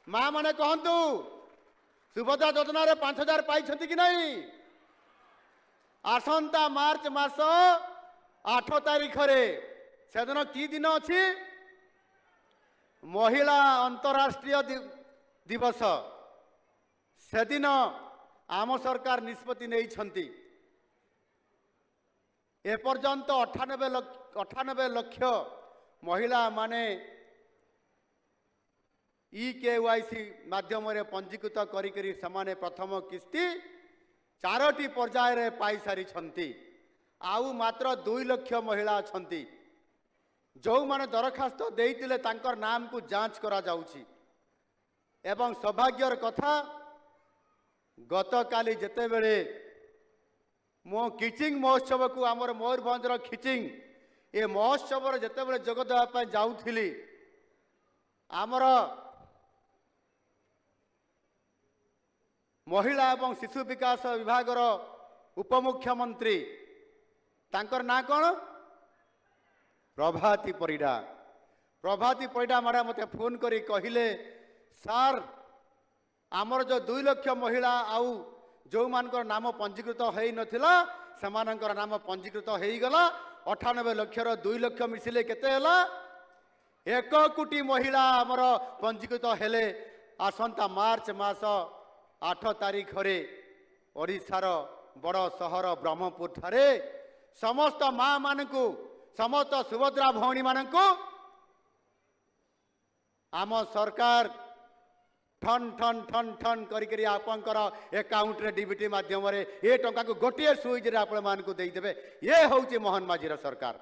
माँ माने कहतु सुभद्रा योजना 5,000 पाई कि नहीं? आसंता मार्च मास 8 तारीख से दिन कि दिन अच्छी महिला अंतरराष्ट्रीय दिवस से दिन आम सरकार निष्पत्ति नहीं एपर्यंत 98 लक्ष महिला माने EKYC माध्यम पंजीकृत करी समाने प्रथम किस्ती 4टी पर्याय पाई सारी आउ मात्र 2 लक्ष महिला अछंती जो माने दरखास्त देइतिले तांकर नाम को जांच करा जाउची। एवं सौभाग्यर कथा गतकाली जेते बेले मो किचिंग महोत्सव को आमर मयूरभंजर खिचिंग ए महोत्सव जेते बेले जोग देवा जाउथिली आमर महिला एवं शिशु विकास विभाग उपमुख्यमंत्री तांकर ना कौन प्रभाती परिडा। प्रभाती परिडा मैडम मते फोन करी कहिले सार आमर जो 2 लक्ष महिला आउ जो मानकर नाम पंजीकृत होई नथिला समानकर नाम पंजीकृत होई गला 98 लक्षर 2 लक्ष मिसिले केते हला 1 कोटी महिला आमर पंजीकृत हेले आसंता मार्च मास 8 तारीख रे ओडिशार बड़ सहर ब्रह्मपुर ठारे समस्त माँ मानकु समस्त सुभद्रा भौणी मानकु आम सरकार ठन ठन ठन ठन करी आपंकर अकाउंट रे डीबीटी माध्यम रे ए टंका को गोटे सुइज रे आपण मानकु देई देबे। ये होउची मोहन माझीर सरकार।